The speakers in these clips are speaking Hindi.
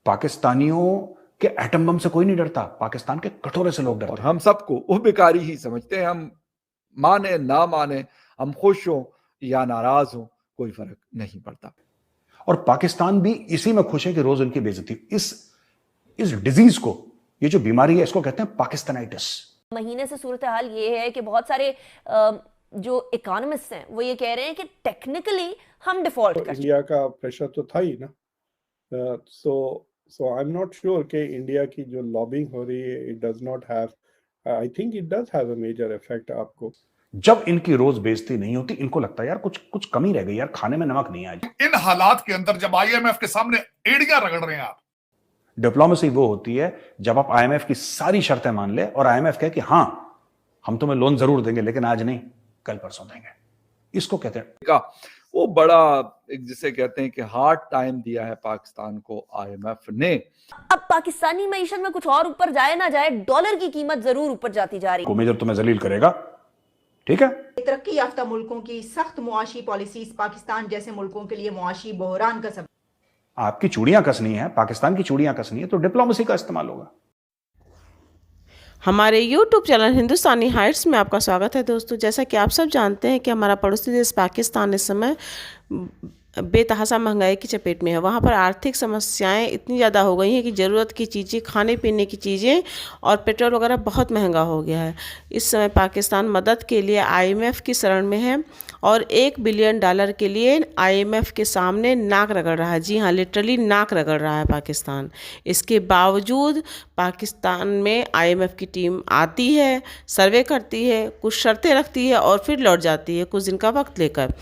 पाकिस्तानियों के एटम बम से कोई नहीं डरता, पाकिस्तान के कटोरे से लोग डरते और हैं। हम सबको वो बेकारी ही समझते हैं। हम माने ना माने, हम खुश हो या नाराज हो, कोई फर्क नहीं पड़ता। और पाकिस्तान भी इसी में खुश है कि रोज उनकी बेइज्जती। इस डिजीज को, ये जो बीमारी है, इसको कहते हैं पाकिस्तानाइटिस। महीने से सूरत हाल ये है कि बहुत सारे जो इकोनॉमिस्ट हैं वो ये कह रहे हैं कि टेक्निकली हम डिफॉल्ट कर इंडिया का प्रेशर तो था ही ना। So I am not sure कि इंडिया की जो लॉबिंग हो रही है, it does not have, I think it does have a major effect. आपको जब इनकी रोज बेइज्जती नहीं होती, इनको लगता है यार कुछ कुछ कमी रह गई, यार खाने में नमक नहीं है आज। इन हालात के अंदर जब आईएमएफ के सामने एड़ियां रगड़ रहे हैं आप, डिप्लोमेसी वो होती है जब आप आईएमएफ की सारी शर्तें मान ले और आईएमएफ कहे कि हां हम तुम्हें लोन जरूर देंगे, लेकिन आज नहीं, कल परसों देंगे। इसको कहते हैं वो बड़ा एक जिसे कहते हैं कि हार्ड टाइम दिया है पाकिस्तान को आईएमएफ ने। अब पाकिस्तानी मईशत में कुछ और ऊपर जाए ना जाए, डॉलर की कीमत जरूर ऊपर जाती जा रही है। मेजर तुम्हें जलील करेगा, ठीक है। तरक्की याफ्ता मुल्कों की सख्त मुआशी पॉलिसीज पाकिस्तान जैसे मुल्कों के लिए मुआशी बहरान का सबब। आपकी चूड़ियां कसनी है, पाकिस्तान की चूड़ियां कसनी है, तो डिप्लोमेसी का इस्तेमाल होगा। हमारे YouTube चैनल हिंदुस्तानी हाइट्स में आपका स्वागत है दोस्तों। जैसा कि आप सब जानते हैं कि हमारा पड़ोसी देश पाकिस्तान इस समय बेतहासा महंगाई की चपेट में है। वहाँ पर आर्थिक समस्याएं इतनी ज़्यादा हो गई हैं कि ज़रूरत की चीज़ें, खाने पीने की चीज़ें और पेट्रोल वगैरह बहुत महंगा हो गया है। इस समय पाकिस्तान मदद के लिए IMF की शरण में है और $1 बिलियन के लिए IMF के सामने नाक रगड़ रहा है। जी हाँ, लिटरली नाक रगड़ रहा है पाकिस्तान। इसके बावजूद पाकिस्तान में IMF की टीम आती है, सर्वे करती है, कुछ शर्तें रखती है और फिर लौट जाती है कुछ दिन का वक्त लेकर।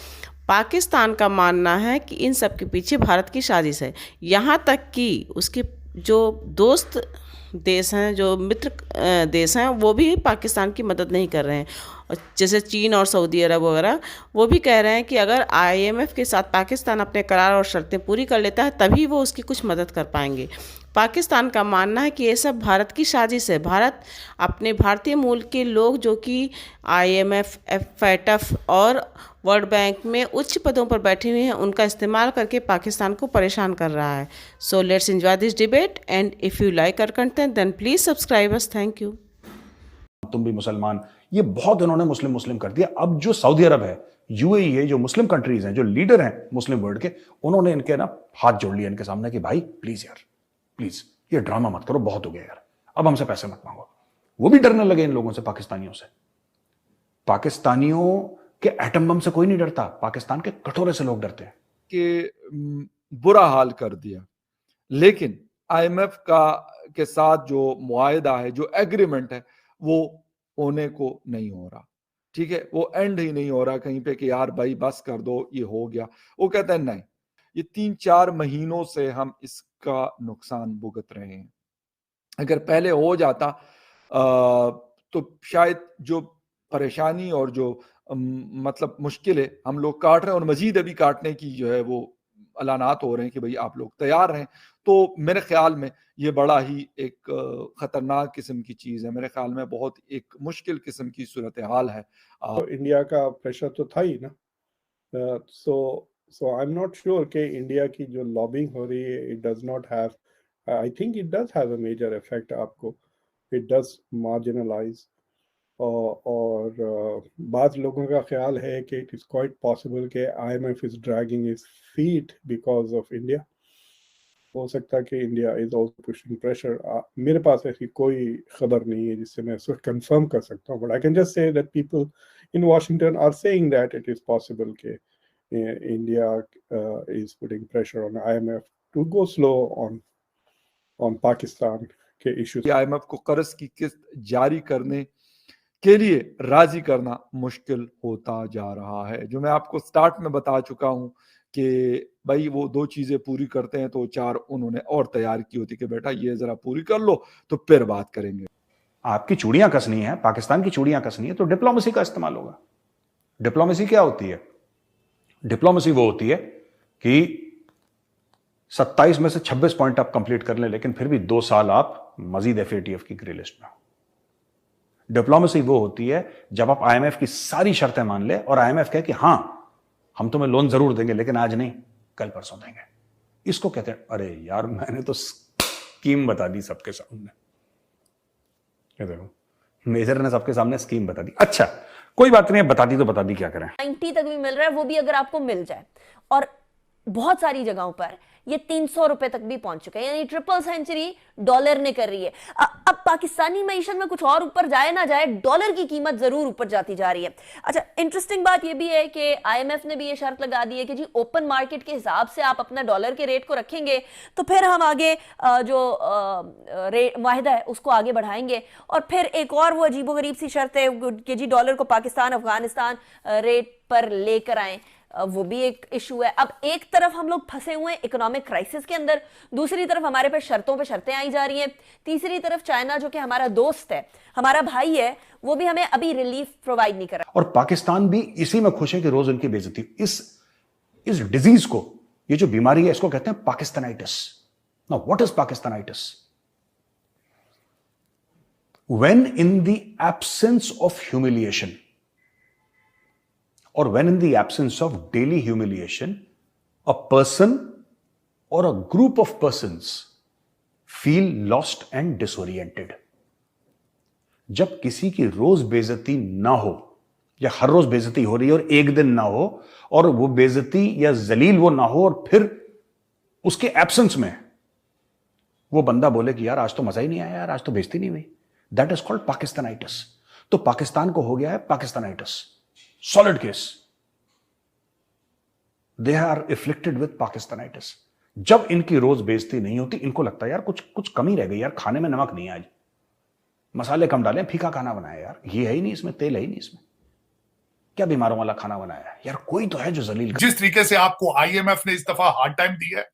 पाकिस्तान का मानना है कि इन सब के पीछे भारत की साजिश है। यहाँ तक कि उसके जो दोस्त देश हैं, जो मित्र देश हैं, वो भी पाकिस्तान की मदद नहीं कर रहे हैं। जैसे चीन और सऊदी अरब वगैरह, वो भी कह रहे हैं कि अगर IMF के साथ पाकिस्तान अपने करार और शर्तें पूरी कर लेता है तभी वो उसकी कुछ मदद कर पाएंगे। पाकिस्तान का मानना है कि ये सब भारत की साजिश है। भारत अपने भारतीय मूल के लोग जो कि IMF, FATF और वर्ल्ड बैंक में उच्च पदों पर बैठे हुए हैं, उनका इस्तेमाल करके पाकिस्तान को परेशान कर रहा है। So let's enjoy this debate and if you like our content then please subscribe us. Thank you. तुम भी मुसलमान, ये बहुत इन्होंने मुस्लिम कर दिया। अब जो सऊदी अरब है, UAE है, जो मुस्लिम कंट्रीज हैं, जो लीडर हैं मुस्लिम वर्ल्ड के, उन्होंने इनके ना हाथ जोड़ लिया इनके सामने कि भाई प्लीज यार, प्लीज ये ड्रामा मत करो, बहुत हो गया यार, अब हमसे पैसे मत मांगो। वो भी डरने लगे इन लोगों से, पाकिस्तानियों से। पाकिस्तानियों के एटम बम से कोई नहीं डरता, पाकिस्तान के कटोरे से लोग डरते हैं। कि बुरा हाल कर दिया। लेकिन IMF के साथ जो मुआहदा है, जो एग्रीमेंट है, वो होने को नहीं हो रहा। ठीक है, वो एंड ही नहीं हो रहा कहीं पे कि यार भाई बस कर दो, ये हो गया। वो कहते हैं नहीं, ये 3-4 महीनों से हम इसका नुकसान भुगत रहे हैं। अगर पहले हो जाता तो शायद जो परेशानी और जो मतलब मुश्किलें हम लोग काट रहे हैं और मजीद अभी काटने की जो है वो ऐलानात हो रहे हैं कि भाई आप लोग तैयार रहें, तो मेरे ख्याल में ये बड़ा ही एक खतरनाक किस्म की चीज़ है। मेरे ख्याल में बहुत एक मुश्किल किस्म की सूरत हाल है। तो इंडिया का प्रेशर तो था ही ना। So I am not sure कि इंडिया की जो लॉबिंग हो रही है, it does not have, I think it does have a major effect. आपको इट डज मार्जिनलाइज और बाद लोगों का ख्याल है कि it is quite possible that IMF is dragging his feet because of India. हो सकता है कि India is also pushing pressure. मेरे पास ऐसी कोई खबर नहीं है जिससे मैं इसको कंफर्म कर सकता हूँ, but I can just say that people in Washington are saying that it is possible कि India is putting pressure on IMF to go slow on Pakistan के इश्यूज। IMF को कर्ज की किस्त जारी करने के लिए राजी करना मुश्किल होता जा रहा है। जो मैं आपको स्टार्ट में बता चुका हूं कि भाई वो 2 चीजें पूरी करते हैं तो 4 उन्होंने और तैयार की होती कि बेटा ये जरा पूरी कर लो तो फिर बात करेंगे। आपकी चूड़ियां कसनी है, पाकिस्तान की चूड़ियां कसनी है, तो डिप्लोमेसी का इस्तेमाल होगा। डिप्लोमेसी क्या होती है? डिप्लोमेसी वो होती है कि 27 में से 26 पॉइंट आप कंप्लीट कर लें, लेकिन फिर भी 2 साल आप मजीद FATF की ग्रे लिस्ट में हो। डिप्लोमेसी वो होती है जब आप IMF की सारी शर्तें मान ले और IMF कहे कि हां हम तुम्हें लोन जरूर देंगे, लेकिन आज नहीं, कल परसों देंगे। इसको कहते हैं, अरे यार मैंने तो स्कीम बता दी सबके सामने। ये देखो, मेजर ने सबके सामने स्कीम बता दी। अच्छा कोई बात नहीं, बता दी तो बता दी, क्या करें। 90 तक भी मिल रहा है, वो भी अगर आपको मिल जाए, और बहुत सारी जगहों पर ये 300 रुपए तक भी पहुंच चुका है, यानी ट्रिपल सेंचुरी डॉलर ने कर रही है। अब पाकिस्तानी मईशत में कुछ और ऊपर जाए ना जाए, डॉलर की कीमत जरूर ऊपर जाती जा रही है। अच्छा, इंटरेस्टिंग बात ये भी है कि आईएमएफ ने भी ये शर्त लगा दी है कि जी ओपन मार्केट के हिसाब से आप अपना डॉलर के रेट को रखेंगे तो फिर हम आगे जो रेट माहिदा है उसको आगे बढ़ाएंगे। और फिर एक और वो अजीबोगरीब सी शर्त है कि जी डॉलर को पाकिस्तान अफगानिस्तान रेट पर लेकर आए, वो भी एक इशू है। अब एक तरफ हम लोग फंसे हुए हैं इकोनॉमिक क्राइसिस के अंदर, दूसरी तरफ हमारे पे शर्तें आई जा रही हैं, तीसरी तरफ चाइना जो कि हमारा दोस्त है, हमारा भाई है, वो भी हमें अभी रिलीफ प्रोवाइड नहीं कर रहा। और पाकिस्तान भी इसी में खुश है कि रोज उनकी बेइज्जती। इस डिजीज को, ये जो बीमारी है, इसको कहते हैं Pakistanitis. Now what is Pakistanitis? When in the absence of humiliation or when in the absence of daily humiliation, a person or a group of persons feel lost and disoriented. जब किसी की रोज बेइज्जती ना हो, या हर रोज बेइज्जती हो रही है और एक दिन ना हो, और वो बेइज्जती या जलील वो ना हो, और फिर उसके एब्सेंस में वो बंदा बोले कि यार आज तो मजा ही नहीं आया, यार आज तो बेइज्जती नहीं हुई, दैट इज कॉल्ड पाकिस्तानाइटिस। तो पाकिस्तान को हो गया है Pakistanitis, solid case. They are afflicted with Pakistanitis. जब इनकी रोज बेइज्जती नहीं होती, इनको लगता है यार कुछ कमी रह गई, यार खाने में नमक नहीं है, आज मसाले कम डालें, फीका खाना बनाया, यार ये है ही नहीं इसमें, तेल है ही नहीं इसमें, क्या बीमारों वाला खाना बनाया है, यार कोई तो है जो जलील। जिस तरीके से आपको आईएमएफ ने इस दफा हार्ड टाइम दिया है,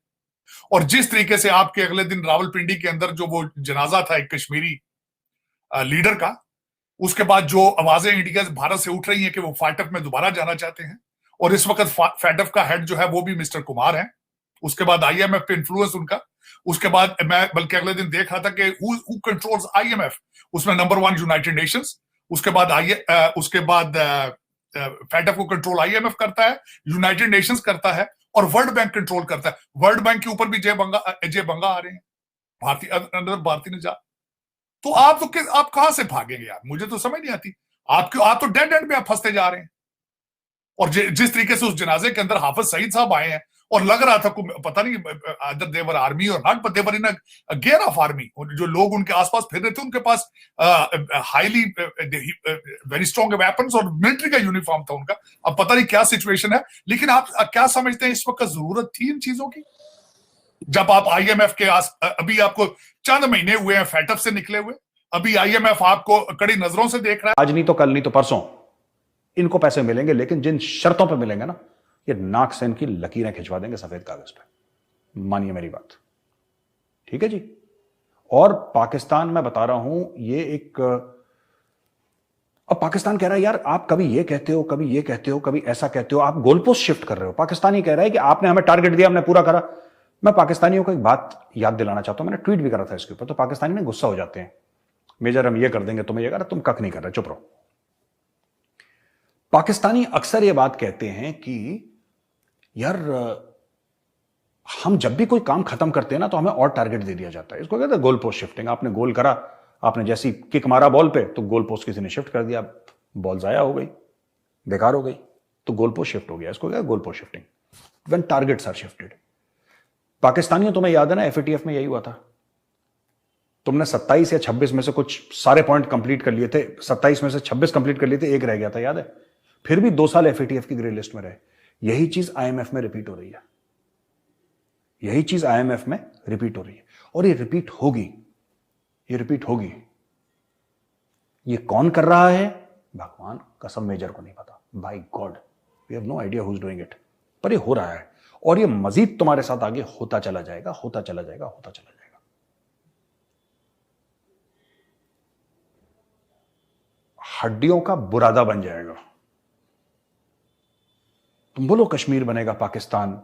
और जिस तरीके से आपके अगले दिन रावलपिंडी के अंदर जो वो जनाजा था एक कश्मीरी लीडर का, उसके बाद जो आवाजें इंडिया भारत से उठ रही हैं कि वो फाटफ में दोबारा जाना चाहते हैं, और इस वक्त फाटफ का हेड जो है वो भी मिस्टर कुमार है। उसके बाद आईएमएफ पे इन्फ्लुएंस उनका, उसके बाद मैं बल्कि अगले दिन देख रहा था कि हु कंट्रोल्स आईएमएफ, उसमें नंबर 1 यूनाइटेड नेशंस, उसके बाद फाटफ को कंट्रोल आईएमएफ करता है, यूनाइटेड नेशंस करता है, और वर्ल्ड बैंक कंट्रोल करता है। वर्ल्ड बैंक के ऊपर भी जय बंगा आ रहे हैं, भारतीय निजात। तो आप कहां से भागेंगे यार, मुझे तो समझ नहीं आती। आप तो डेड एंड में आप फंसते जा रहे हैं। और जिस तरीके से उस जनाजे के अंदर हाफिज सईद साहब आए हैं, और लग रहा था पता नहीं अदर देवर आर्मी और not, but they were in a gear of army. जो लोग उनके आसपास फिर रहे थे, उनके पास हाईली वेरी स्ट्रॉन्ग वेपन्स और मिलिट्री का यूनिफॉर्म था उनका। अब पता नहीं क्या सिचुएशन है, लेकिन आप क्या समझते हैं इस वक्त जरूरत थी इन चीजों की? जब आप आईएमएफ के अभी आपको चंद महीने हुए हैं फैटफ से निकले हुए, अभी आईएमएफ आपको कड़ी नजरों से देख रहा है। आज नहीं तो कल नहीं तो परसों इनको पैसे मिलेंगे, लेकिन जिन शर्तों पे मिलेंगे ना, ये नाक से इनकी लकीरें खिंचवा देंगे सफेद कागज पे, मानिए मेरी बात, ठीक है जी। और पाकिस्तान मैं बता रहा हूं, ये एक, अब पाकिस्तान कह रहा है यार आप कभी ये कहते हो, कभी ये कहते हो, कभी ऐसा कहते हो, आप गोल पोस्ट शिफ्ट कर रहे हो। पाकिस्तानी कह रहा है कि आपने हमें टारगेट दिया, हमने पूरा करा। मैं पाकिस्तानियों को एक बात याद दिलाना चाहता हूं, मैंने ट्वीट भी करा था इसके ऊपर, तो पाकिस्तानी में गुस्सा हो जाते हैं, मेजर हम ये कर देंगे, तुम्हें ये करा, तुम कख नहीं कर रहे, चुप रहो। पाकिस्तानी अक्सर ये बात कहते हैं कि यार हम जब भी कोई काम खत्म करते हैं ना, तो हमें और टारगेट दे दिया जाता है। इसको कहते हैं गोल पोस्ट शिफ्टिंग। आपने गोल करा, आपने जैसी किक मारा बॉल पे, तो गोल पोस्ट किसी ने शिफ्ट कर दिया, बॉल जाया हो गई, बेकार हो गई, तो गोल पोस्ट शिफ्ट हो गया। इसको कहते हैं goal post shifting, when targets are shifted. पाकिस्तानियों, तुम्हें याद है ना एफएटीएफ में यही हुआ था, तुमने 27 या 26 में से कुछ सारे पॉइंट कंप्लीट कर लिए थे, 27 में से 26 कंप्लीट कर लिए थे, एक रह गया था, याद है? फिर भी 2 साल एफएटीएफ की ग्रे लिस्ट में रहे। यही चीज आईएमएफ में रिपीट हो रही है, यही चीज आईएमएफ में रिपीट हो रही है, और ये रिपीट होगी, ये रिपीट होगी। ये कौन कर रहा है, भगवान कसम मेजर को नहीं पता, by God we have no idea who is doing it, पर ये हो रहा है, और ये मजीद तुम्हारे साथ आगे होता चला जाएगा, होता चला जाएगा, होता चला जाएगा। हड्डियों का बुरादा बन जाएगा। तुम बोलो कश्मीर बनेगा पाकिस्तान,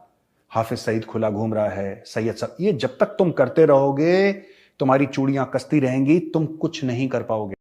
हाफिज सईद खुला घूम रहा है, सैयद साहब, ये जब तक तुम करते रहोगे तुम्हारी चूड़ियां कसती रहेंगी, तुम कुछ नहीं कर पाओगे।